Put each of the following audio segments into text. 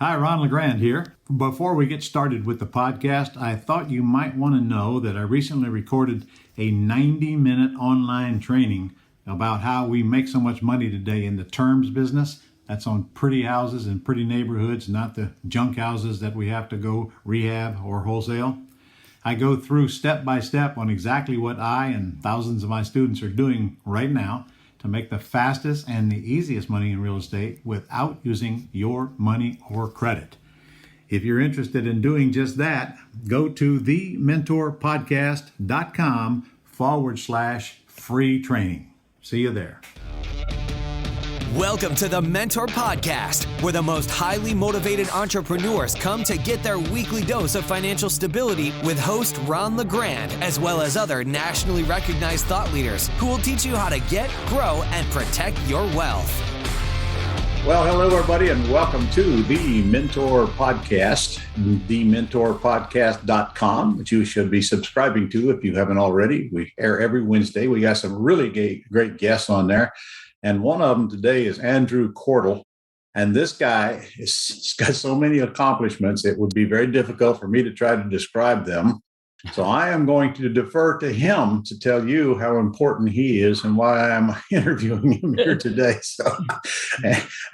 Hi, Ron LeGrand here. Before we get started with the podcast, I thought you might want to know that I recently recorded a 90-minute online training about how we make so much money today in the terms business. That's on pretty houses in pretty neighborhoods, not the junk houses that we have to go rehab or wholesale. I go through step by step on exactly what I and thousands of my students are doing right now to make the fastest and the easiest money in real estate without using your money or credit. If you're interested in doing just that, go to thementorpodcast.com/free training. See you there. Welcome to the Mentor Podcast, where the most highly motivated entrepreneurs come to get their weekly dose of financial stability with host Ron LeGrand, as well as other nationally recognized thought leaders who will teach you how to get, grow, and protect your wealth. Well, hello, everybody, and welcome to the Mentor Podcast, thementorpodcast.com, which you should be subscribing to if you haven't already. We air every Wednesday. We got some really great guests on there. And one of them today is Andrew Cordle. And this guy has got so many accomplishments, it would be very difficult for me to try to describe them. So I am going to defer to him to tell you how important he is and why I'm interviewing him here today. So,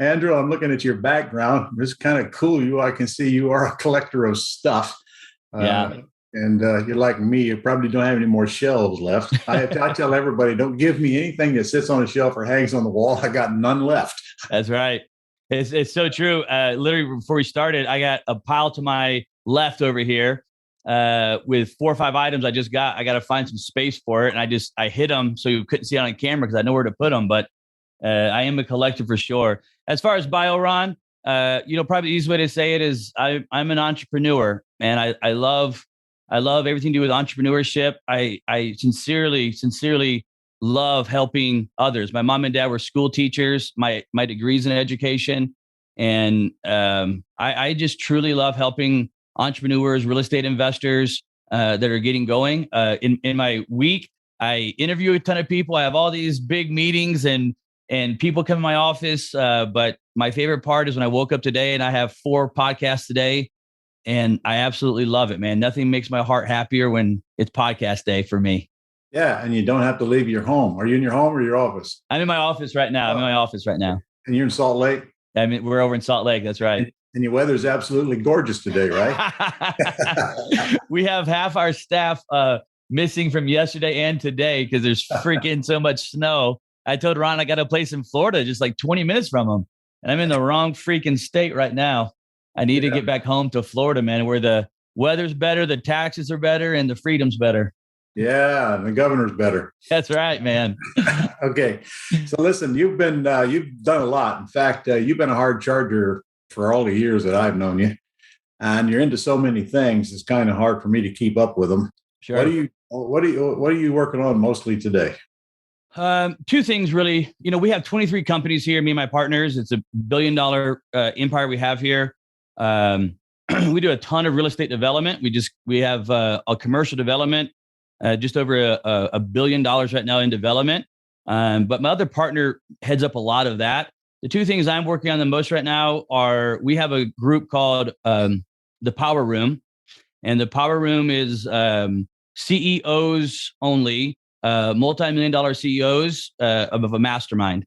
Andrew, I'm looking at your background. It's kind of cool. I can see you are a collector of stuff. Yeah. And you're like me, you probably don't have any more shelves left. I tell everybody, don't give me anything that sits on a shelf or hangs on the wall. I got none left. That's right. It's so true. Literally, before we started, I got a pile to my left over here with 4 or 5 items I got to find some space for it. And I hid them so you couldn't see it on camera because I know where to put them. But I am a collector for sure. As far as bio, Ron, probably the easiest way to say it is I'm an entrepreneur, and I love everything to do with entrepreneurship. I sincerely love helping others. My mom and dad were school teachers. My degree's in education. And I just truly love helping entrepreneurs, real estate investors that are getting going. In my week, I interview a ton of people. I have all these big meetings and people come in my office. But my favorite part is when I woke up today and I have 4 podcasts today. And I absolutely love it, man. Nothing makes my heart happier when it's podcast day for me. Yeah, and you don't have to leave your home. Are you in your home or your office? I'm in my office right now. And you're in Salt Lake? We're over in Salt Lake. That's right. And your weather's absolutely gorgeous today, right? We have half our staff missing from yesterday and today because there's freaking so much snow. I told Ron I got a place in Florida just like 20 minutes from him. And I'm in the wrong freaking state right now. I need to get back home to Florida, man, where the weather's better, the taxes are better, and the freedom's better. Yeah, and the governor's better. That's right, man. Okay. So listen, you've done a lot. In fact, you've been a hard charger for all the years that I've known you. And you're into so many things, it's kind of hard for me to keep up with them. Sure. What are you working on mostly today? 2 things really. We have 23 companies here, me and my partners. It's $1 billion empire we have here. We do a ton of real estate development. We have a commercial development, just over $1 billion right now in development. But my other partner heads up a lot of that. The 2 things I'm working on the most right now are we have a group called the Power Room, and the Power Room is CEOs only, multi-million-dollar CEOs of a mastermind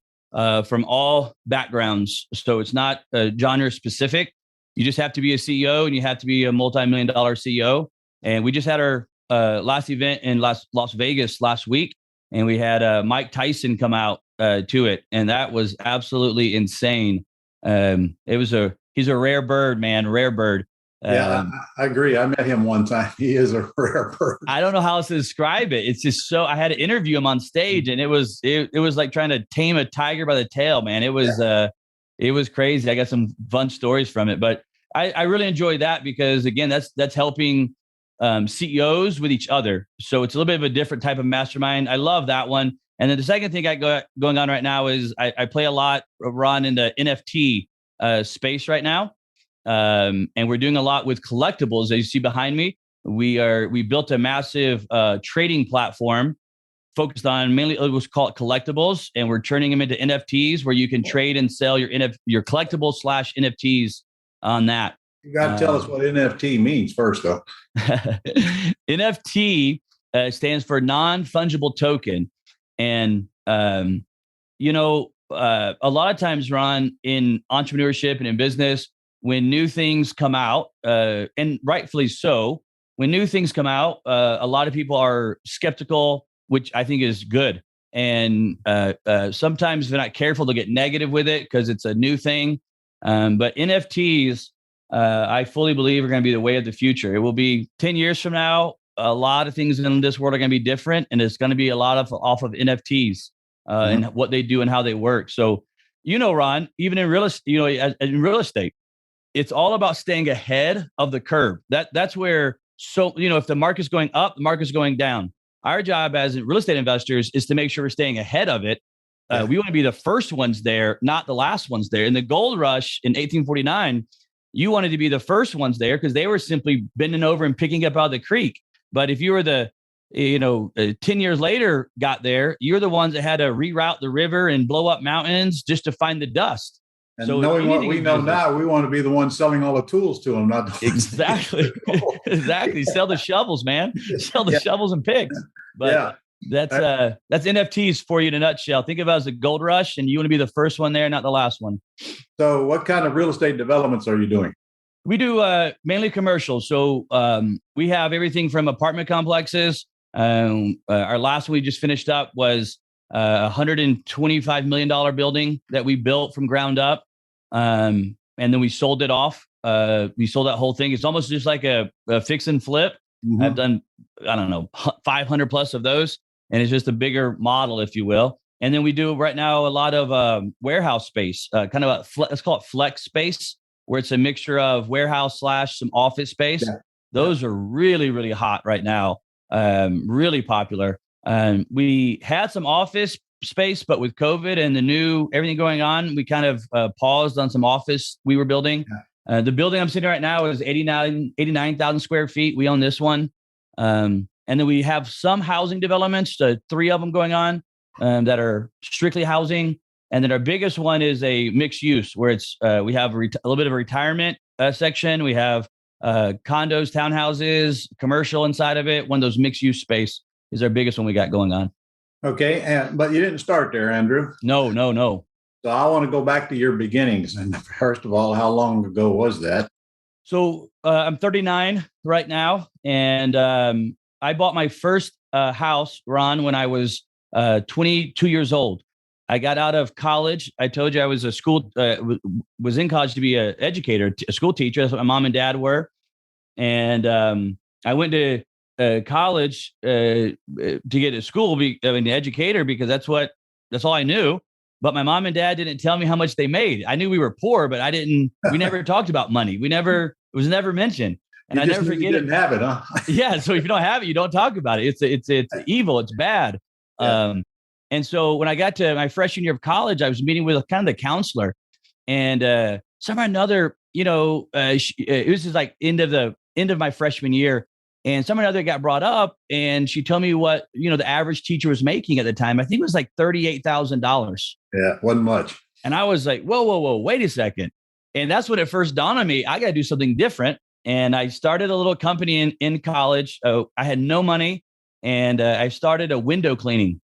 from all backgrounds. So it's not genre specific. You just have to be a CEO and you have to be a multi-million-dollar CEO. And we just had our last event in Las Vegas last week, and we had Mike Tyson come out to it, and that was absolutely insane. He's a rare bird, man, rare bird. Yeah, I agree. I met him one time. He is a rare bird. I don't know how else to describe it. It's just so. I had to interview him on stage, and it was like trying to tame a tiger by the tail, man. It was crazy. I got some fun stories from it, but I really enjoy that because again, that's helping CEOs with each other. So it's a little bit of a different type of mastermind. I love that one. And then the second thing I got going on right now is I play a lot, Ron, in the NFT space right now. And we're doing a lot with collectibles. As you see behind me, we built a massive trading platform focused on mainly what's called collectibles, and we're turning them into NFTs where you can trade and sell your collectibles / NFTs on that. You got to tell us what NFT means first, though. NFT stands for non-fungible token. And, a lot of times, Ron, in entrepreneurship and in business, when new things come out, and rightfully so, when new things come out, a lot of people are skeptical, which I think is good. And sometimes if they're not careful, they'll get negative with it because it's a new thing. But NFTs, I fully believe are going to be the way of the future. It will be 10 years from now. A lot of things in this world are going to be different, and it's going to be a lot of off of NFTs and what they do and how they work. So, Ron, even in real estate, in real estate, it's all about staying ahead of the curve. That's where, if the market's going up, the market's going down. Our job as real estate investors is to make sure we're staying ahead of it. We want to be the first ones there, not the last ones there. In the gold rush in 1849, you wanted to be the first ones there because they were simply bending over and picking up out of the creek. But if you were 10 years later got there, you're the ones that had to reroute the river and blow up mountains just to find the dust. And so knowing what we know now, we want to be the ones selling all the tools to them, not the exactly. Exactly. Sell the shovels, man. Sell the shovels and picks. But that's NFTs for you in a nutshell. Think of it as a gold rush, and you want to be the first one there, not the last one. So, what kind of real estate developments are you doing? We do mainly commercial. So we have everything from apartment complexes. Our last one we just finished up was $125 million building that we built from ground up. And then we sold it off. We sold that whole thing. It's almost just like a fix and flip. Mm-hmm. I've done, 500 plus of those. And it's just a bigger model, if you will. And then we do right now a lot of warehouse space, kind of let's call it flex space, where it's a mixture of warehouse / some office space. Yeah. Those are really, really hot right now. Really popular. We had some office space, but with COVID and everything going on, we kind of paused on some office we were building. Yeah. The building I'm sitting right now is 89,000 square feet. We own this one. And then we have some housing developments, 3 of them going on that are strictly housing. And then our biggest one is a mixed use where it's we have a little bit of a retirement section. We have condos, townhouses, commercial inside of it. One of those mixed use space is our biggest one we got going on. Okay. But you didn't start there, Andrew. No. So I want to go back to your beginnings. And first of all, how long ago was that? So I'm 39 right now. And I bought my first house, Ron, when I was 22 years old. I got out of college. I told you I was was in college to be an educator, a school teacher. That's what my mom and dad were. And I went to college to get to school, an educator, because that's all I knew. But my mom and dad didn't tell me how much they made. I knew we were poor, but we never talked about money. It was never mentioned. And I never forget it. You didn't have it, huh? Yeah. So if you don't have it, you don't talk about it. It's evil. It's bad. Yeah. And so when I got to my freshman year of college, I was meeting with kind of the counselor, and somehow or another, it was just like end of my freshman year, and somehow or another got brought up, and she told me what the average teacher was making at the time. I think it was like $38,000. Yeah, wasn't much. And I was like, whoa, wait a second. And that's when it first dawned on me, I got to do something different. And I started a little company in college. I had no money, and I started a window cleaning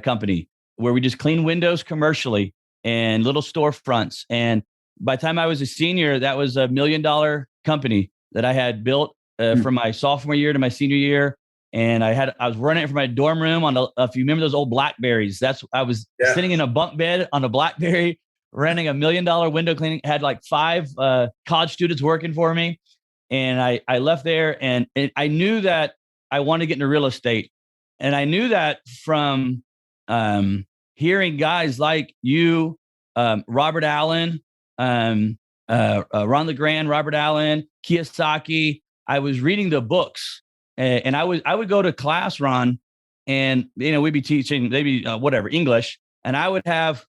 company where we just clean windows commercially and little storefronts. And by the time I was a senior, that was $1 million company that I had built from my sophomore year to my senior year. And I was running it from my dorm room if you remember those old Blackberries, I was sitting in a bunk bed on a Blackberry, renting $1 million window cleaning, had like 5 college students working for me. And I left there, and I knew that I wanted to get into real estate. And I knew that from hearing guys like you, Robert Allen, Ron LeGrand, Robert Allen, Kiyosaki. I was reading the books, and I would go to class, Ron, and we'd be teaching maybe English, and I would have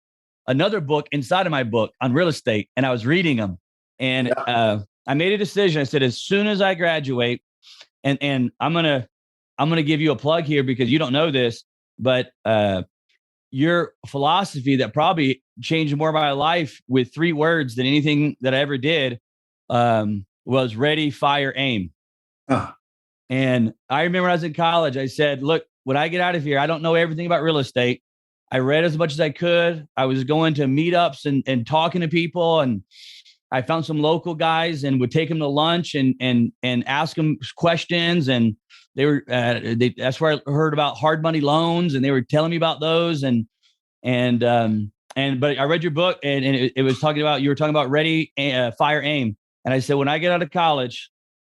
another book inside of my book on real estate, and I was reading them. And I made a decision. I said, as soon as I graduate, and I'm gonna give you a plug here because you don't know this, but your philosophy that probably changed more of my life with 3 words than anything that I ever did was ready, fire, aim. Huh. And I remember when I was in college, I said, look, when I get out of here, I don't know everything about real estate. I read as much as I could. I was going to meetups and talking to people, and I found some local guys and would take them to lunch and ask them questions. And they were that's where I heard about hard money loans, and they were telling me about those. But I read your book, and it was talking about, you were talking about ready, fire, aim. And I said, when I get out of college,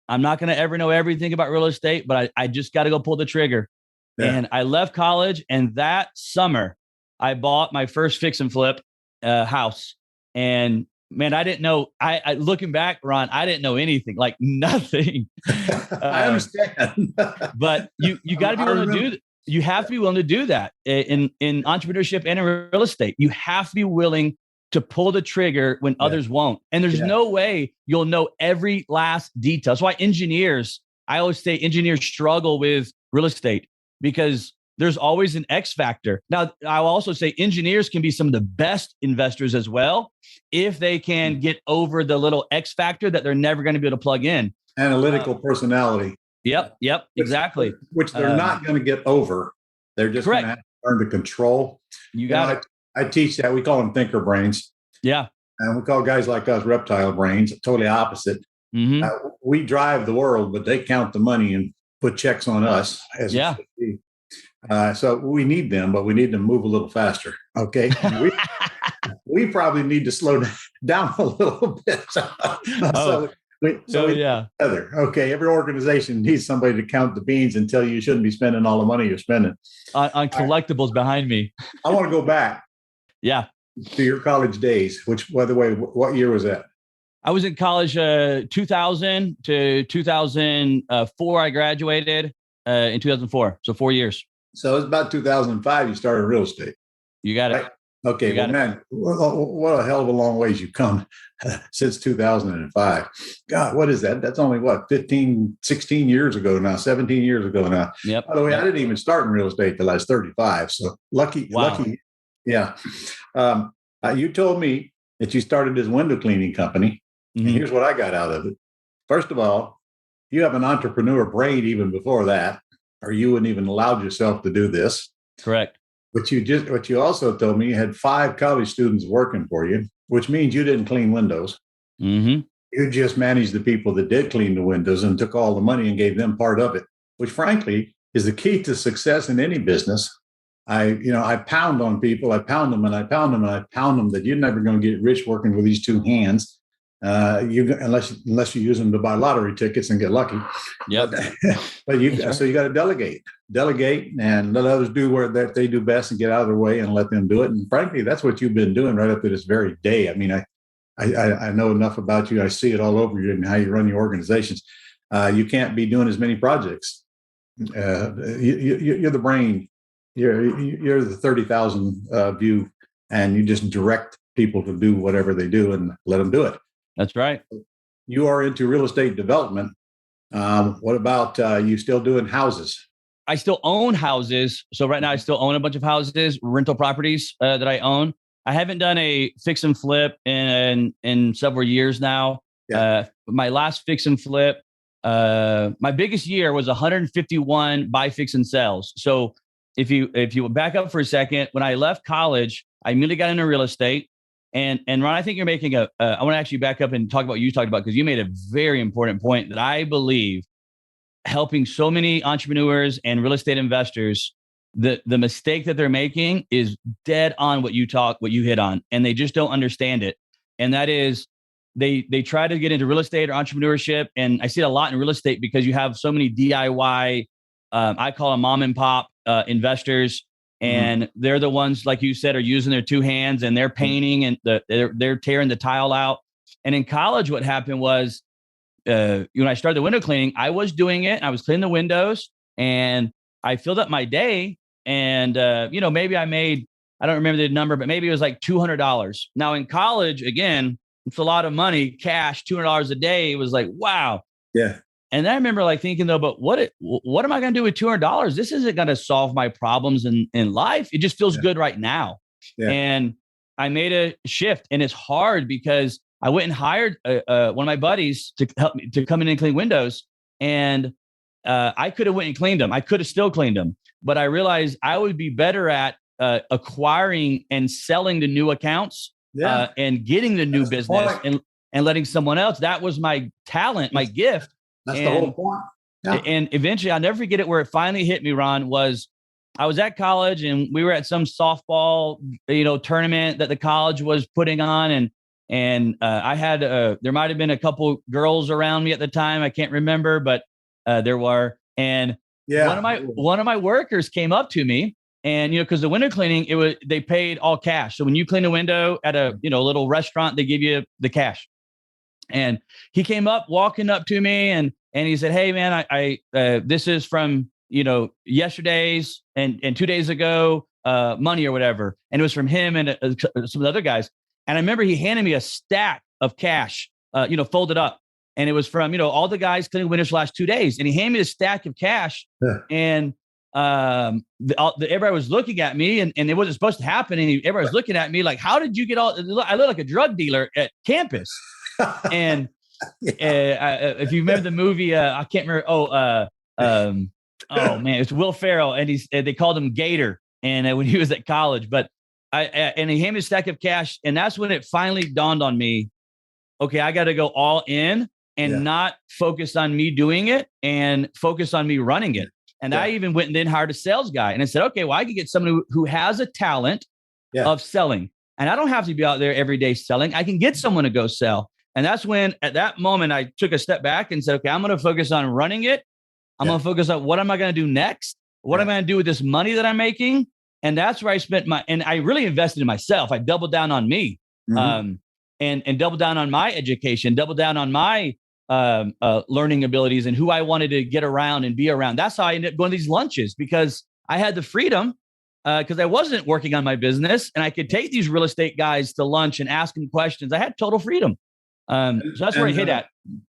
I'm not going to ever know everything about real estate, but I just got to go pull the trigger. Yeah. And I left college, and that summer I bought my first fix and flip house. And man, I didn't know, I looking back, Ron, I didn't know anything, like nothing. I understand. But you got to be willing to do that. You have to be willing to do that in entrepreneurship and in real estate. You have to be willing to pull the trigger when others won't. And there's no way you'll know every last detail. That's why I always say engineers struggle with real estate, because there's always an X factor. Now, I'll also say engineers can be some of the best investors as well, if they can get over the little X factor that they're never going to be able to plug in. Analytical personality. Yep, exactly. Which they're not going to get over. They're just going to have to learn to control. You got it. I teach that. We call them thinker brains. Yeah. And we call guys like us reptile brains, totally opposite. Mm-hmm. We drive the world, but they count the money and put checks on us. So we need them, but we need them to move a little faster. Okay. we probably need to slow down a little bit. Okay. Every organization needs somebody to count the beans and tell you you shouldn't be spending all the money you're spending on collectibles behind me. I want to go back. Yeah. To your college days, which, by the way, what year was that? I was in college 2000 to 2004. I graduated in 2004. So 4 years. So it's about 2005 you started real estate. You got it. Right? Okay, well, man, what a hell of a long ways you've come since 2005. God, what is that? That's only 15, 16 years ago now, 17 years ago now. Yep. By the way, I didn't even start in real estate till I was 35. So lucky. Yeah. You told me that you started this window cleaning company. Mm-hmm. And here's what I got out of it. First of all, you have an entrepreneur brain even before that, or you wouldn't even allowed yourself to do this. Correct. But you also told me you had 5 college students working for you, which means you didn't clean windows. Mm-hmm. You just managed the people that did clean the windows and took all the money and gave them part of it, which frankly is the key to success in any business. I pound on people. I pound them that you're never going to get rich working with these 2 hands. Unless you use them to buy lottery tickets and get lucky. Yep. So you got to delegate and let others do that they do best and get out of their way and let them do it. And frankly, that's what you've been doing right up to this very day. I mean, I know enough about you. I see it all over you and how you run your organizations. You can't be doing as many projects. You're the brain. You're the 30,000 view, and you just direct people to do whatever they do and let them do it. That's right. You are into real estate development. What about you still doing houses? I still own houses. So right now I still own a bunch of houses, rental properties that I own. I haven't done a fix and flip in several years now. Yeah. My last fix and flip, my biggest year was 151 buy, fix, and sells. So if you back up for a second, when I left college, I immediately got into real estate. And Ron, I think you're making I want to actually back up and talk about what you talked about, because you made a very important point that I believe helping so many entrepreneurs and real estate investors, the mistake that they're making is dead on what you hit on, and they just don't understand it. And that is they try to get into real estate or entrepreneurship. And I see it a lot in real estate because you have so many DIY, I call them mom and pop investors. And they're the ones, like you said, are using their 2 hands and they're painting and they're tearing the tile out. And in college, what happened was when I started the window cleaning, I was doing it. I was cleaning the windows and I filled up my day. And, maybe I made, I don't remember the number, but maybe it was like $200. Now in college, again, it's a lot of money, cash, $200 a day. It was like, wow. Yeah. And then I remember thinking though, but what am I going to do with $200? This isn't going to solve my problems in life. It just feels good right now. Yeah. And I made a shift, and it's hard because I went and hired one of my buddies to help me to come in and clean windows. And I could have went and cleaned them. I could have still cleaned them, but I realized I would be better at acquiring and selling the new accounts and getting the new business and letting someone else. That was my talent, my gift. That's the whole point. Yeah. And eventually, I'll never forget it. Where it finally hit me, Ron, was I was at college and we were at some softball, tournament that the college was putting on, and I had there might have been a couple girls around me at the time. I can't remember, but there were. And one of my workers came up to me, and because the window cleaning, they paid all cash. So when you clean a window at a little restaurant, they give you the cash. And he came up, walking up to me, and he said, "Hey, man, I this is from yesterday's and 2 days ago money or whatever." And it was from him and some of the other guys. And I remember he handed me a stack of cash, folded up, and it was from all the guys cleaning windows the last 2 days. And he handed me a stack of cash, and everybody was looking at me, and it wasn't supposed to happen. And everybody was looking at me like, "How did you get all?" I look like a drug dealer at campus. And if you remember the movie, I can't remember. Oh man, it's Will Ferrell, and they called him Gator, and when he was at college. But and he handed me a stack of cash, and that's when it finally dawned on me. Okay, I got to go all in and not focus on me doing it, and focus on me running it. And I even went and then hired a sales guy, and I said, okay, well, I could get someone who has a talent of selling, and I don't have to be out there every day selling. I can get someone to go sell. And that's when, at that moment, I took a step back and said, okay, I'm going to focus on running it. I'm going to focus on what am I going to do next? What am I going to do with this money that I'm making? And that's where I spent and I really invested in myself. I doubled down on me, and doubled down on my education, doubled down on my learning abilities and who I wanted to get around and be around. That's how I ended up going to these lunches, because I had the freedom, because I wasn't working on my business, and I could take these real estate guys to lunch and ask them questions. I had total freedom. So that's where I hit at.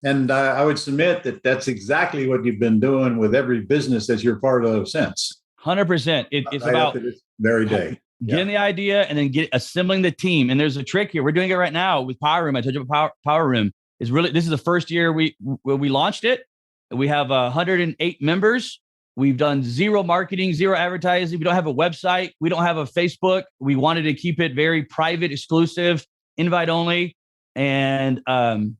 And I would submit that that's exactly what you've been doing with every business that you're part of since. 100%. It's right about up to this very day. Getting the idea and then assembling the team. And there's a trick here. We're doing it right now with Power Room. I told you about Power Room. This is the first year we launched it. We have 108 members. We've done zero marketing, zero advertising. We don't have a website. We don't have a Facebook. We wanted to keep it very private, exclusive, invite only. And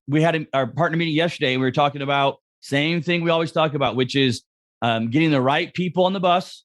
we had our partner meeting yesterday. We were talking about same thing we always talk about, which is getting the right people on the bus.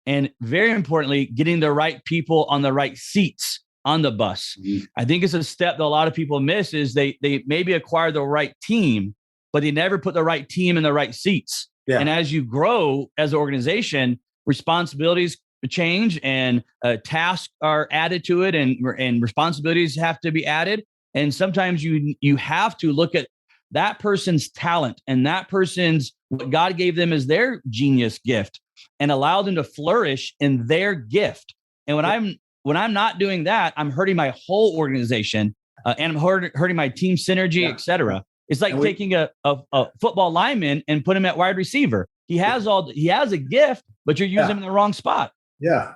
And very importantly, getting the right people on the right seats on the bus. Mm-hmm. I think it's a step that a lot of people miss, is they maybe acquire the right team, but they never put the right team in the right seats. Yeah. And as you grow as an organization, responsibilities change, and tasks are added to it, and responsibilities have to be added. And sometimes you have to look at that person's talent and that person's what God gave them as their genius gift, and allow them to flourish in their gift. And when I'm not doing that, I'm hurting my whole organization, and I'm hurting my team synergy, et cetera. It's like taking a football lineman and put him at wide receiver. He has a gift, but you're using him in the wrong spot. Yeah.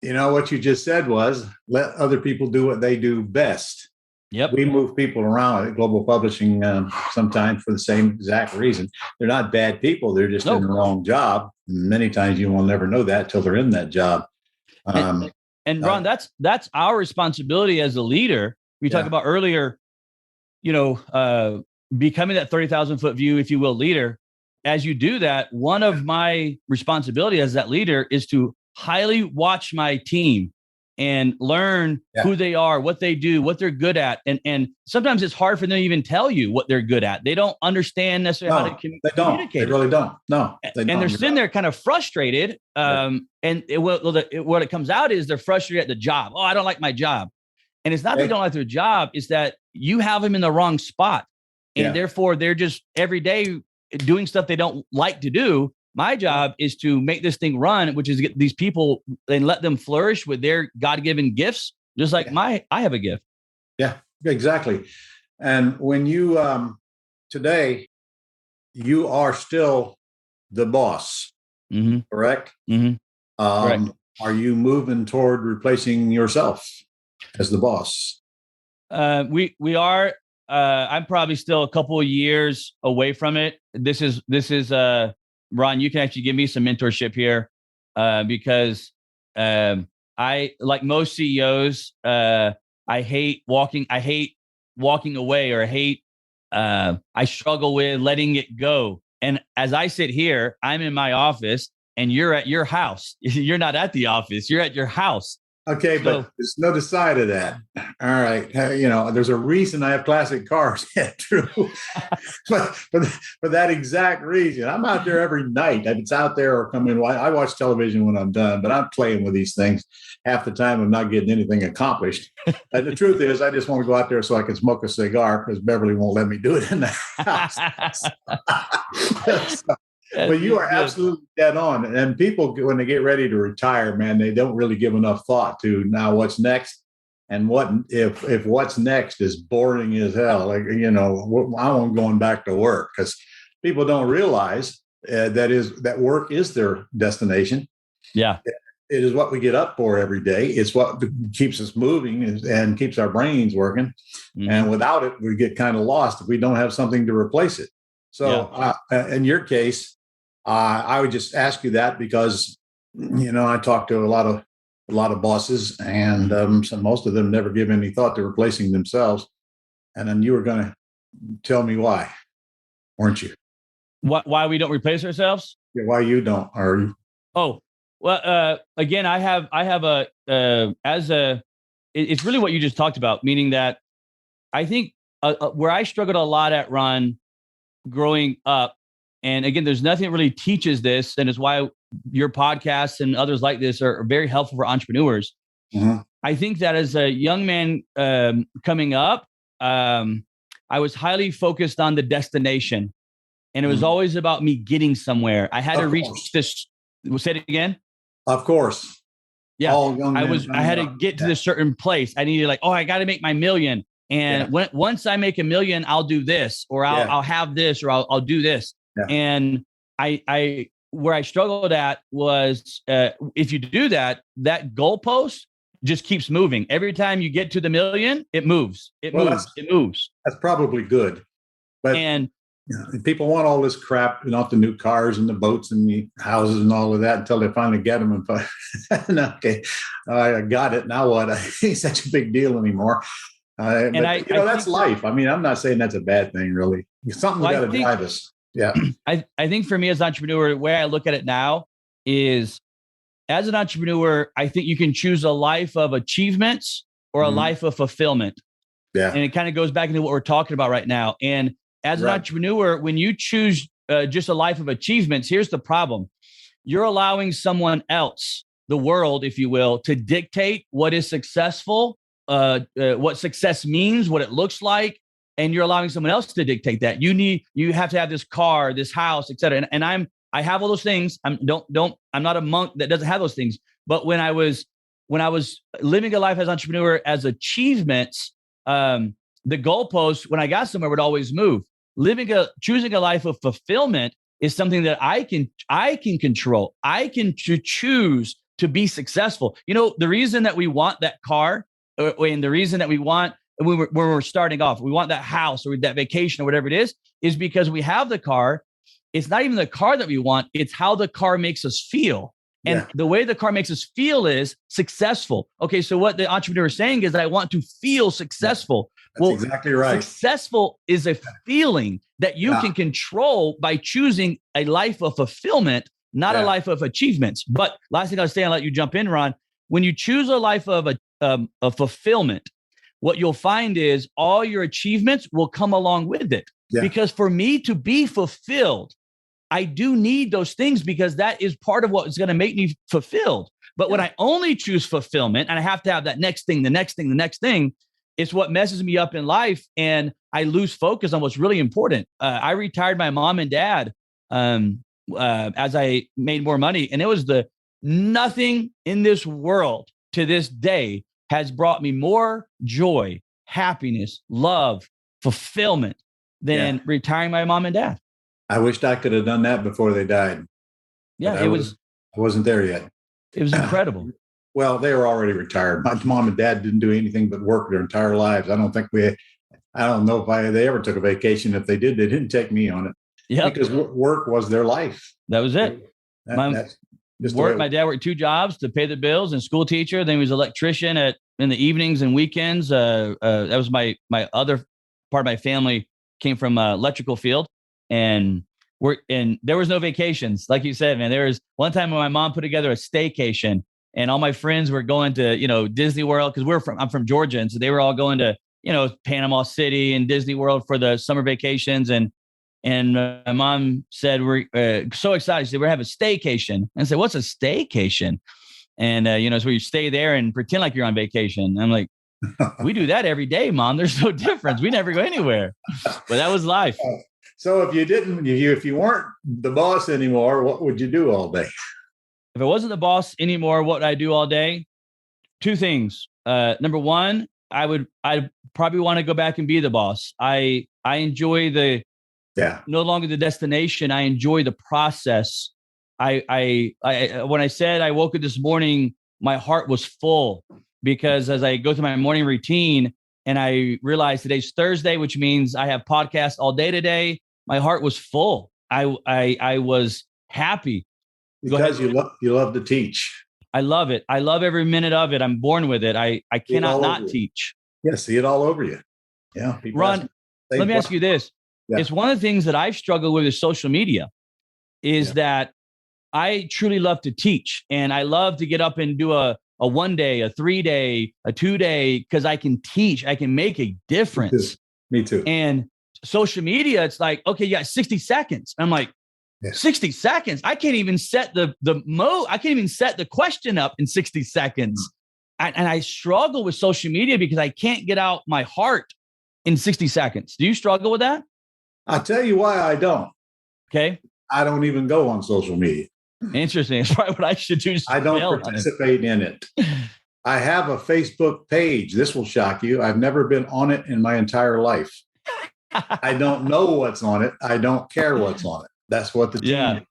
What you just said was, let other people do what they do best. Yep. We move people around at Global Publishing sometimes for the same exact reason. They're not bad people. They're just in the wrong job. Many times you will never know that till they're in that job. And Ron, that's our responsibility as a leader. We talked about earlier, becoming that 30,000 foot view, if you will, leader. As you do that, one of my responsibility as that leader is to highly watch my team and learn who they are, what they do, what they're good at. And sometimes it's hard for them to even tell you what they're good at. They don't understand necessarily how to communicate. They really don't. No. And they're sitting there kind of frustrated. And what it comes out is they're frustrated at the job. Oh, I don't like my job. And it's not that they don't like their job. It's that you have them in the wrong spot. And therefore they're just every day doing stuff they don't like to do. My job is to make this thing run, which is to get these people and let them flourish with their God-given gifts, just like I have a gift. Yeah, exactly. And when you, today, you are still the boss, correct? Mm-hmm. Correct. Are you moving toward replacing yourself as the boss? We are. I'm probably still a couple of years away from it. This is Ron, you can actually give me some mentorship here, because I, like most CEOs, I hate walking away, or I struggle with letting it go. And as I sit here, I'm in my office and you're at your house. You're not at the office. You're at your house. Okay, So, but there's no other side of that. All right. There's a reason I have classic cars. Yeah, true. but for that exact reason, I'm out there every night. If it's out there or coming, I watch television when I'm done, but I'm playing with these things. Half the time I'm not getting anything accomplished. And the truth is, I just want to go out there so I can smoke a cigar, because Beverly won't let me do it in the house. But you are absolutely dead on. And people, when they get ready to retire, man, they don't really give enough thought to now what's next. And what if what's next is boring as hell? Like, I want going back to work, because people don't realize that work is their destination. Yeah. It is what we get up for every day. It's what keeps us moving and keeps our brains working. Mm-hmm. And without it, we get kind of lost if we don't have something to replace it. So in your case, I would just ask you that because, I talk to a lot of bosses, and most of them never give any thought to replacing themselves. And then you were going to tell me why, weren't you? Why we don't replace ourselves? Yeah, why you don't? Oh, well, again, it's really what you just talked about, meaning that I think where I struggled a lot at, Ron, growing up, and again, there's nothing that really teaches this, and it's why your podcasts and others like this are very helpful for entrepreneurs. Mm-hmm. I think that as a young man coming up, I was highly focused on the destination, and it was always about me getting somewhere. I had to reach this. Say it again. Of course. Yeah. I had to get to this certain place. I needed I got to make my million. And once I make $1 million, I'll do this, or I'll have this, or I'll do this. Yeah. And where I struggled at was if you do that goalpost just keeps moving. Every time you get to the $1 million, it moves. It moves. That's probably good. But people want all this crap, the new cars and the boats and the houses and all of that until they finally get them. And okay, I got it. Now what? It ain't such a big deal anymore. That's life. I mean, I'm not saying that's a bad thing, really. Something's got to drive us. Yeah. I think for me as an entrepreneur, the way I look at it now is, as an entrepreneur, I think you can choose a life of achievements or a life of fulfillment. Yeah. And it kind of goes back into what we're talking about right now. And as an entrepreneur, when you choose just a life of achievements, here's the problem. You're allowing someone else, the world, if you will, to dictate what is successful, what success means, what it looks like. And you're allowing someone else to dictate that. You have to have this car, this house, et cetera. And I have all those things. I'm not a monk that doesn't have those things. But when I was living a life as an entrepreneur, as achievements, the goalpost when I got somewhere would always move. Choosing a life of fulfillment is something that I can control. I can choose to be successful. The reason that we want that car, and the reason that we want, when we're starting off, we want that house or that vacation or whatever it is because we have the car. It's not even the car that we want. It's how the car makes us feel. And the way the car makes us feel is successful. Okay, so what the entrepreneur is saying is that I want to feel successful. That's exactly right. Successful is a feeling that you can control by choosing a life of fulfillment, not a life of achievements. But last thing I'll say, I'll let you jump in, Ron. When you choose a life of fulfillment, what you'll find is all your achievements will come along with it. Yeah. Because for me to be fulfilled, I do need those things because that is part of what is going to make me fulfilled. But when I only choose fulfillment and I have to have that next thing, the next thing, the next thing, it's what messes me up in life. And I lose focus on what's really important. I retired my mom and dad as I made more money. And it was nothing in this world to this day has brought me more joy, happiness, love, fulfillment than retiring my mom and dad. I wished I could have done that before they died. Yeah, I wasn't there yet. It was incredible. Well, they were already retired. My mom and dad didn't do anything but work their entire lives. I I don't know if they ever took a vacation. If they did, they didn't take me on it. Yep. Because work was their life. That was it. That's just my dad worked 2 jobs to pay the bills, and school teacher. Then he was electrician in the evenings and weekends. That was my other part of my family came from electrical field, and there was no vacations. Like you said, man, there was one time when my mom put together a staycation, and all my friends were going to, Disney World, because I'm from Georgia. And so they were all going to, Panama City and Disney World for the summer vacations. And my mom said, we're so excited. She said, we're having a staycation. And I said, what's a staycation? And, it's where you stay there and pretend like you're on vacation. And I'm like, we do that every day, Mom. There's no difference. We never go anywhere. But that was life. So if you weren't the boss anymore, what would you do all day? If I wasn't the boss anymore, what would I do all day? 2 things. Number one, I'd probably want to go back and be the boss. I enjoy no longer the destination. I enjoy the process. When I said I woke up this morning, my heart was full, because as I go through my morning routine and I realized today's Thursday, which means I have podcasts all day today, my heart was full. I was happy. Because you love to teach. I love it. I love every minute of it. I'm born with it. I cannot not teach. Yeah, see it all over you. Yeah. Ron, let me ask you this. Yeah. It's one of the things that I've struggled with social media is that I truly love to teach, and I love to get up and do a 1 day, a 3 day, a 2 day, because I can teach, I can make a difference. Me too. And social media, it's like, okay, you got 60 seconds. I'm like, 60 seconds. I can't even set I can't even set the question up in 60 seconds. And I struggle with social media because I can't get out my heart in 60 seconds. Do you struggle with that? I'll tell you why I don't. Okay. I don't even go on social media. Interesting. It's probably what I should do. I don't participate in it. I have a Facebook page. This will shock you. I've never been on it in my entire life. I don't know what's on it. I don't care what's on it. That's what the team did.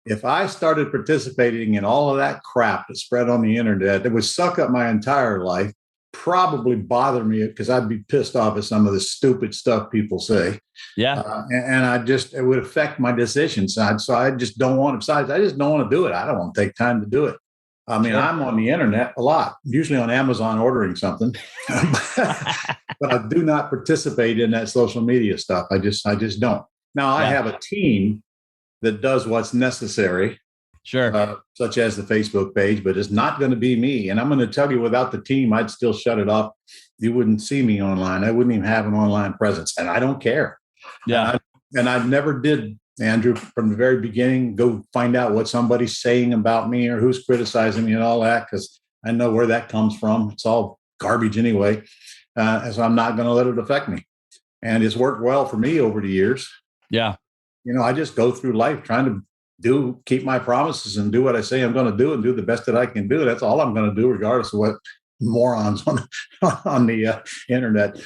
If I started participating in all of that crap that spread on the internet, it would suck up my entire life, probably bother me because I'd be pissed off at some of the stupid stuff people say. Yeah. And it would affect my decisions. So I just don't want to, besides, I just don't want to do it. I don't want to take time to do it. I mean, I'm on the internet a lot, usually on Amazon ordering something, but I do not participate in that social media stuff. I just don't. Now I have a team that does what's necessary, such as the Facebook page, but it's not going to be me. And I'm going to tell you, without the team, I'd still shut it off. You wouldn't see me online. I wouldn't even have an online presence, and I don't care. Yeah. And I never did, Andrew, from the very beginning, go find out what somebody's saying about me or who's criticizing me and all that, because I know where that comes from. It's all garbage anyway. So I'm not going to let it affect me. And it's worked well for me over the years. Yeah. I just go through life trying to keep my promises and do what I say I'm going to do and do the best that I can do. That's all I'm going to do, regardless of what morons on the internet.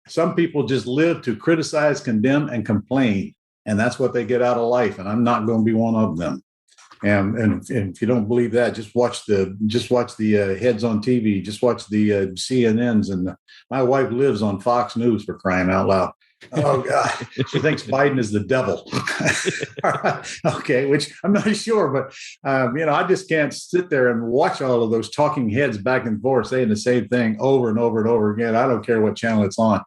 Some people just live to criticize, condemn, and complain, and that's what they get out of life. And I'm not going to be one of them. And if you don't believe that, just watch the heads on TV, just watch the CNNs. And my wife lives on Fox News, for crying out loud. Oh God, she thinks Biden is the devil. Okay, which I'm not sure, but I just can't sit there and watch all of those talking heads back and forth saying the same thing over and over and over again. I don't care what channel it's on.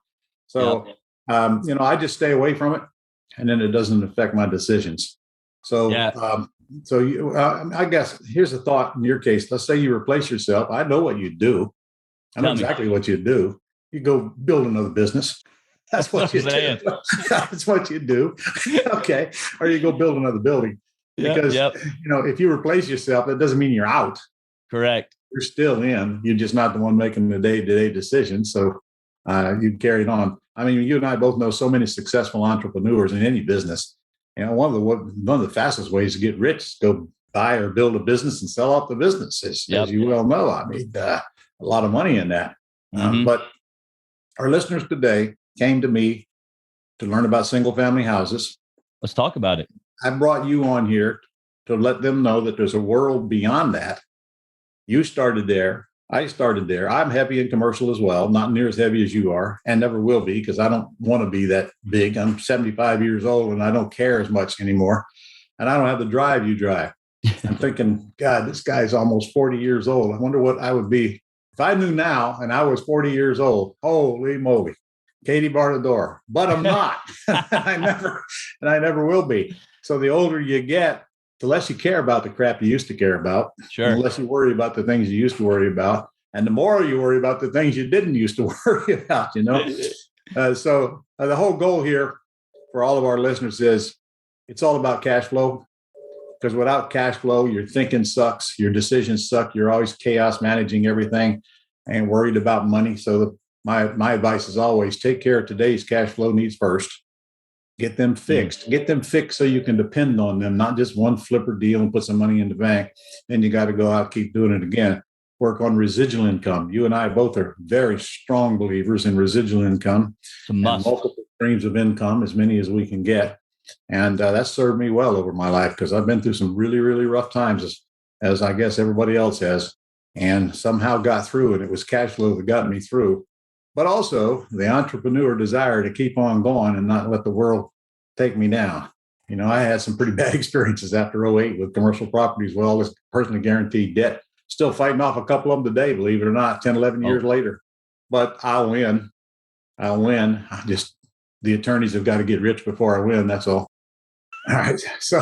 So I just stay away from it, and then it doesn't affect my decisions. So I guess here's a thought in your case. Let's say you replace yourself. I know what you do. I know exactly what you do. You go build another business. That's what you do. That's what you do. Okay. Or you go build another building. Because, if you replace yourself, that doesn't mean you're out. Correct. You're still in. You're just not the one making the day-to-day decisions. So you carried on. I mean, you and I both know so many successful entrepreneurs in any business. One of the fastest ways to get rich is go buy or build a business and sell off the business, as you well know. I made a lot of money in that. But our listeners today came to me to learn about single-family houses. Let's talk about it. I brought you on here to let them know that there's a world beyond that. You started there. I started there. I'm heavy in commercial as well, not near as heavy as you are, and never will be because I don't want to be that big. I'm 75 years old and I don't care as much anymore. And I don't have the drive you drive. I'm thinking, God, this guy's almost 40 years old. I wonder what I would be if I knew now and I was 40 years old. Holy moly. Katie bar the door. But I'm not. I never will be. So the older you get, the less you care about the crap you used to care about. Sure. The less you worry about the things you used to worry about. And the more you worry about the things you didn't used to worry about, So the whole goal here for all of our listeners is it's all about cash flow. Because without cash flow, your thinking sucks, your decisions suck. You're always chaos managing everything and worried about money. So my advice is always take care of today's cash flow needs first. Get them fixed. Get them fixed so you can depend on them, not just one flipper deal and put some money in the bank. Then you got to go out and keep doing it again. Work on residual income. You and I both are very strong believers in residual income. It's a must. And multiple streams of income, as many as we can get. And that's served me well over my life because I've been through some really, really rough times, as I guess everybody else has, and somehow got through. And it was cash flow that got me through. But also the entrepreneur desire to keep on going and not let the world take me down. I had some pretty bad experiences after '08 with commercial properties with all this personally guaranteed debt. Still fighting off a couple of them today, believe it or not, 10, 11 years later. But I'll win. The attorneys have got to get rich before I win. That's all. All right. So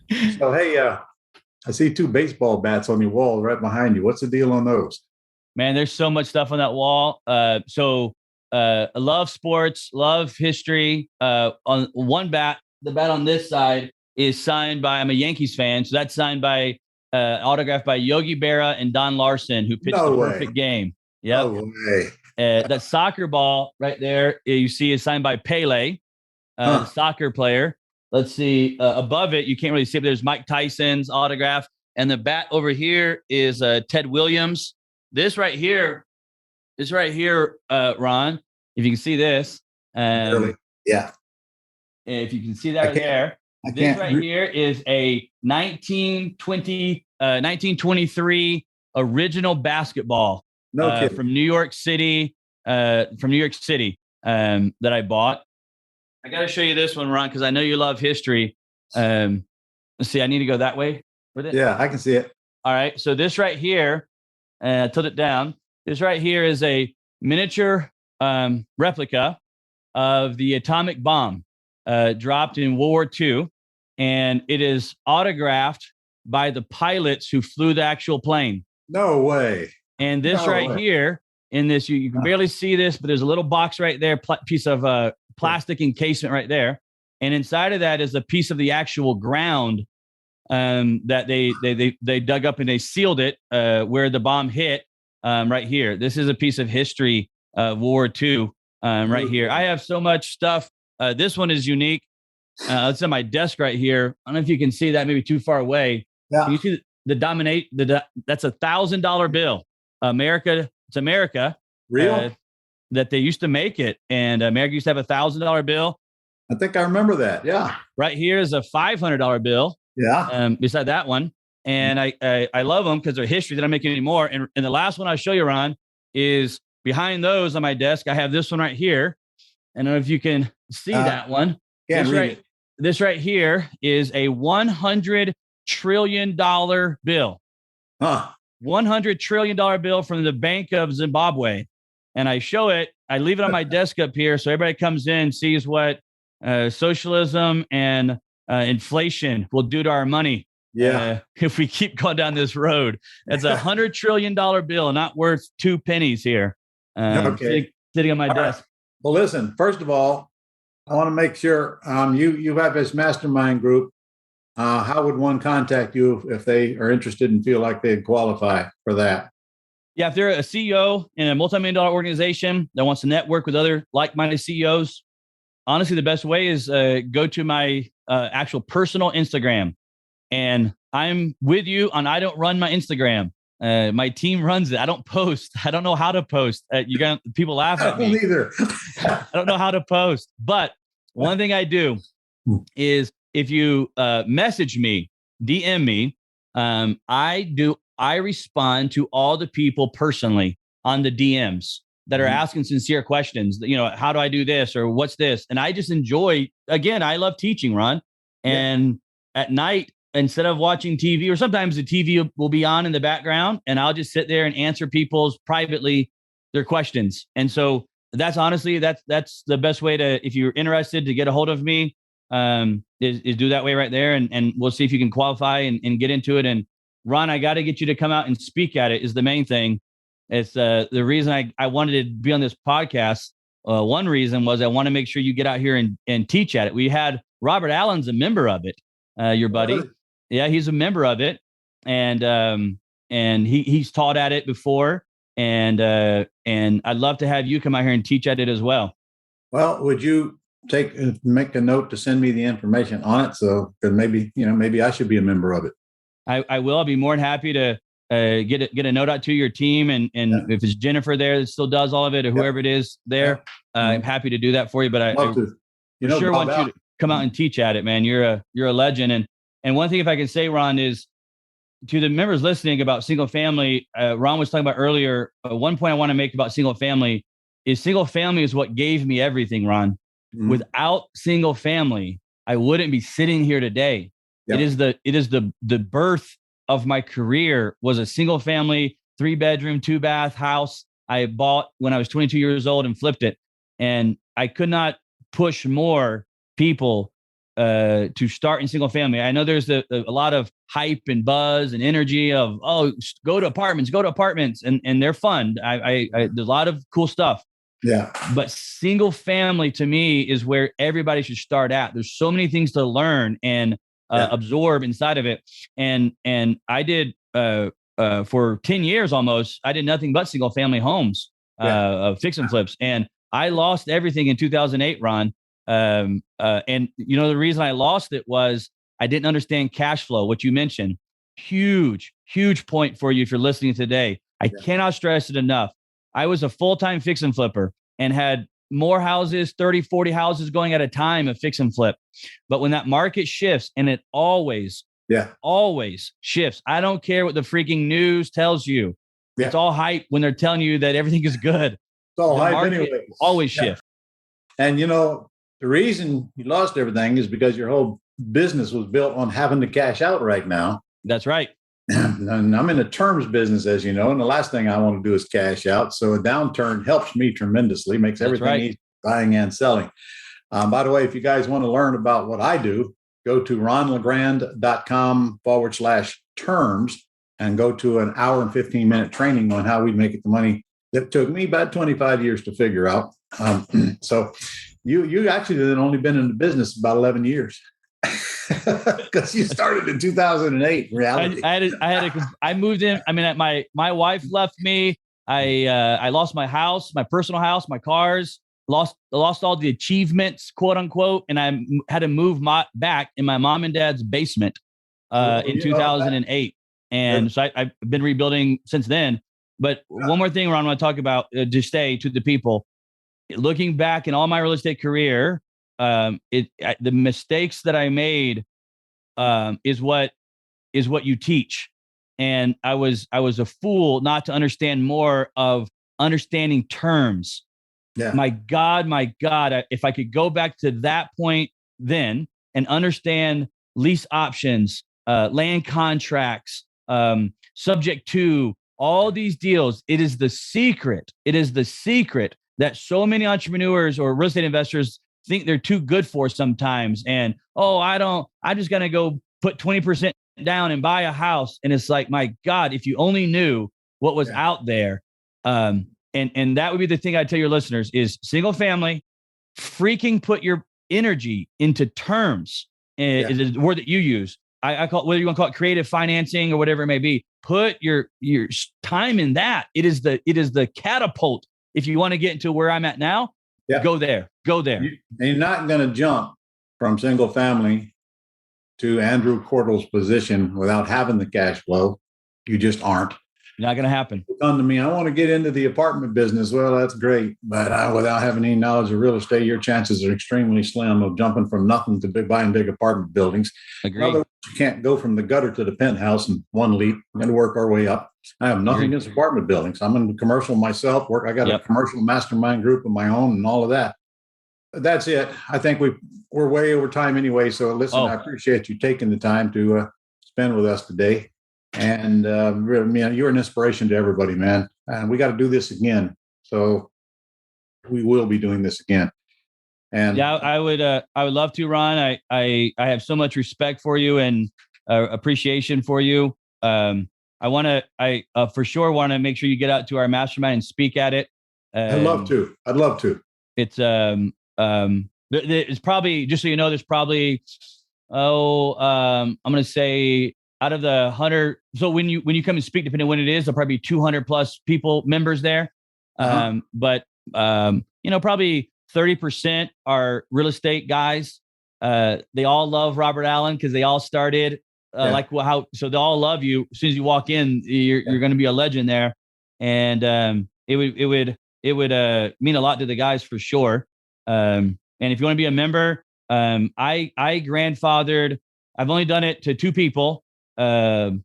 hey, I see 2 baseball bats on your wall right behind you. What's the deal on those? Man, there's so much stuff on that wall. I love sports, love history. On one bat, the bat on this side is signed by, I'm a Yankees fan, so that's signed by, autographed by Yogi Berra and Don Larson, who pitched the perfect game. Yep. No way. That soccer ball right there, you see, is signed by Pele, the soccer player. Let's see, above it, you can't really see it, but there's Mike Tyson's autograph. And the bat over here is Ted Williams. This right here, Ron, if you can see this. Really? Yeah. If you can see that right there. This right here is a 1923 original basketball from New York City, that I bought. I got to show you this one, Ron, because I know you love history. Let's see, I need to go that way with it. Yeah, I can see it. All right. So this right here, tilt it down. This right here is a miniature replica of the atomic bomb dropped in World War II. And it is autographed by the pilots who flew the actual plane. No way. And this here, in this, you can barely see this, but there's a little box right there, piece of plastic encasement right there. And inside of that is a piece of the actual ground that they dug up and they sealed it where the bomb hit right here. This is a piece of history, World War II right here. I have so much stuff. This one is unique. It's on my desk right here. I don't know if you can see that, maybe too far away. Yeah. Can you see that's $1,000 bill. It's America. Real? That they used to make it. And America used to have $1,000 bill. I think I remember that. Yeah. Right here is a $500 bill. Yeah. Beside that one. And I love them because they're history. They don't make it anymore. And the last one I'll show you, Ron, is behind those on my desk. I have this one right here. I don't know if you can see that one. This right here is a $100 trillion bill. $100 trillion bill from the Bank of Zimbabwe. And I show it, I leave it on my desk up here so everybody comes in, sees what socialism and inflation will do to our money. Yeah. If we keep going down this road. It's a $100 trillion bill, not worth 2 pennies here. Sitting on my desk. Right. Well, listen, first of all, I want to make sure you have this mastermind group. How would one contact you if they are interested and feel like they'd qualify for that? Yeah, if they're a CEO in a multi-million-dollar organization that wants to network with other like-minded CEOs, honestly, the best way is go to my actual personal Instagram. And I'm with you on, I don't run my Instagram. My team runs it. I don't post. I don't know how to post. People laugh at me. I don't either. I don't know how to post. But one thing I do is if you message me, DM me, I I respond to all the people personally on the DMs that are asking sincere questions. You know, how do I do this or what's this? And I just enjoy, again, I love teaching, Ron. And at night, instead of watching TV, or sometimes the TV will be on in the background, and I'll just sit there and answer people's privately their questions. And so that's honestly, that's the best way to, if you're interested to get a hold of me, is do that way right there. And we'll see if you can qualify and get into it. And Ron, I got to get you to come out and speak at it is the main thing. It's the reason I wanted to be on this podcast. One reason was I want to make sure you get out here and teach at it. We had Robert Allen's a member of it, your buddy. Really? Yeah, he's a member of it. And he's taught at it before. And I'd love to have you come out here and teach at it as well. Well, would you make a note to send me the information on it? So that maybe I should be a member of it. I will. I'll be more than happy to get a note out to your team. And if it's Jennifer there that still does all of it, or whoever it is there, I'm happy to do that for you. But I sure want you to come out and teach at it, man. You're a legend. And one thing, if I can say, Ron, is to the members listening about single family, Ron was talking about earlier. One point I want to make about single family is what gave me everything, Ron. Without single family, I wouldn't be sitting here today. It is the birth of my career was a single family, 3-bedroom, 2-bath house I bought when I was 22 years old and flipped it. And I could not push more people to start in single family. I know there's a lot of hype and buzz and energy of, go to apartments, and they're fun. There's a lot of cool stuff. Yeah. But single family to me is where everybody should start at. There's so many things to learn and absorb inside of it. And I did for 10 years almost, I did nothing but single family homes, fix and flips. And I lost everything in 2008, Ron. And the reason I lost it was I didn't understand cash flow, what you mentioned. Huge point for you if you're listening today. I cannot stress it enough. I was a full-time fix and flipper and had more houses, 30, 40 houses going at a time of fix and flip. But when that market shifts, and it always shifts. I don't care what the freaking news tells you. Yeah. It's all hype when they're telling you that everything is good. It's all hype anyway. Always shift. And the reason you lost everything is because your whole business was built on having to cash out right now. That's right. And I'm in the terms business, as you know, and the last thing I want to do is cash out. So a downturn helps me tremendously, makes everything easy, buying and selling. By the way, if you guys want to learn about what I do, go to ronlegrand.com/terms and go to an hour and 15-minute training on how we make it the money that took me about 25 years to figure out. So you actually have only been in the business about 11 years. Because you started in 2008. Reality. I moved in. I mean, my wife left me. I lost my house, my personal house, my cars. Lost all the achievements, quote unquote, and I had to move back in my mom and dad's basement in 2008. And so I've been rebuilding since then. But one more thing, Ron, I want to talk about to say to the people, looking back in all my real estate career. The mistakes that I made is what you teach, and I was a fool not to understand more of understanding terms. Yeah. My God, if I could go back to that point then and understand lease options, land contracts, subject to all these deals, it is the secret. It is the secret that so many entrepreneurs or real estate investors think they're too good for sometimes. And, I'm just going to go put 20% down and buy a house. And it's like, my God, if you only knew what was out there. And that would be the thing I'd tell your listeners is single family, freaking put your energy into terms. Is the word that you use. I call it, whether you want to call it creative financing or whatever it may be, put your time in that. It is the catapult. If you want to get into where I'm at now, go there. You're not going to jump from single family to Andrew Cordle's position without having the cash flow. You just aren't. Not going to happen. Come to me, I want to get into the apartment business. Well, that's great, but without having any knowledge of real estate, your chances are extremely slim of jumping from nothing to buying big apartment buildings. Agreed. In other words, you can't go from the gutter to the penthouse in one leap. We're going to work our way up. I have nothing against apartment buildings. I'm in commercial myself. I got a commercial mastermind group of my own and all of that. That's it. I think we're way over time anyway. So listen, I appreciate you taking the time to spend with us today. And really, man, you're an inspiration to everybody, man. And we got to do this again. So we will be doing this again. And yeah, I would love to, Ron. I have so much respect for you and appreciation for you. I for sure want to make sure you get out to our mastermind and speak at it. I'd love to. It's probably, just so you know, there's probably I'm going to say, out of the 100, so when you come and speak, depending on when it is, there'll probably be 200 plus members there. But probably 30% are real estate guys. They all love Robert Allen because they all started so they all love you. As soon as you walk in, you're going to be a legend there, and it would mean a lot to the guys for sure. And if you want to be a member, I grandfathered. I've only done it to 2 people. And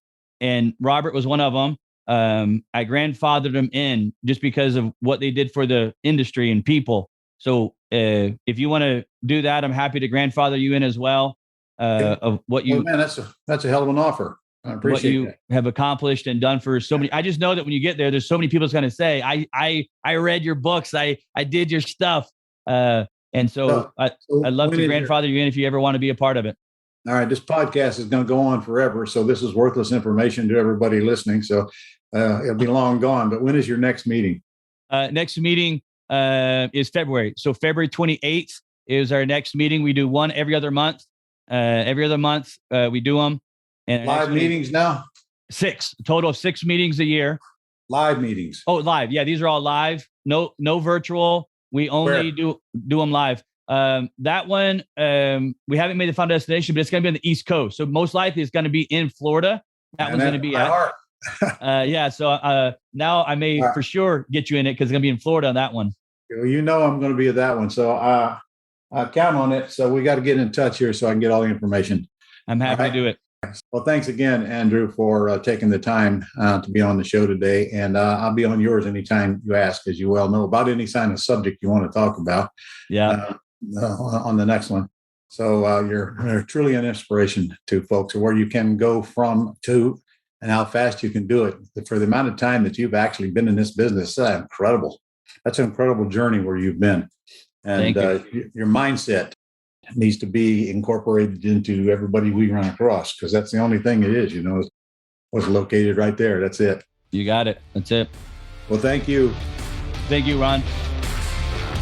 Robert was one of them. I grandfathered them in just because of what they did for the industry and people. So if you want to do that, I'm happy to grandfather you in as well. Of what you, man, that's a hell of an offer. I appreciate what you have accomplished and done for so many. I just know that when you get there's so many people that's going to say, I read your books. I did your stuff. And so I'd love to grandfather you in if you ever want to be a part of it. All right, this podcast is going to go on forever, so this is worthless information to everybody listening. So it'll be long gone. But when is your next meeting? Next meeting is February. So February 28th is our next meeting. We do one every other month. We do them. And live meetings now? 6, a total of 6 meetings a year. Live meetings. Oh, live. Yeah, these are all live. No virtual. We only do them live. That one, we haven't made the final destination, but it's going to be on the East Coast. So most likely it's going to be in Florida. That one's going to be at. So now I may for sure get you in it because it's going to be in Florida on that one. Well, I'm going to be at that one. So I count on it. So we got to get in touch here so I can get all the information. I'm happy to do it. Well, thanks again, Andrew, for taking the time to be on the show today. And I'll be on yours anytime you ask, as you well know, about any kind of subject you want to talk about. Yeah. On the next one. So you're truly an inspiration to folks, where you can go from to and how fast you can do it. For the amount of time that you've actually been in this business, incredible. That's an incredible journey where you've been. And your mindset needs to be incorporated into everybody we run across, because that's the only thing it is, was located right there. That's it. You got it. That's it. Well, thank you. Thank you, Ron.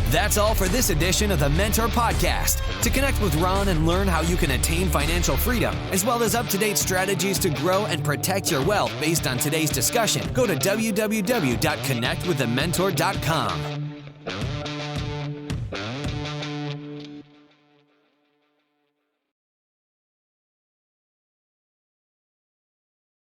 That's all for this edition of the Mentor Podcast. To connect with Ron and learn how you can attain financial freedom, as well as up-to-date strategies to grow and protect your wealth based on today's discussion, go to www.connectwiththementor.com.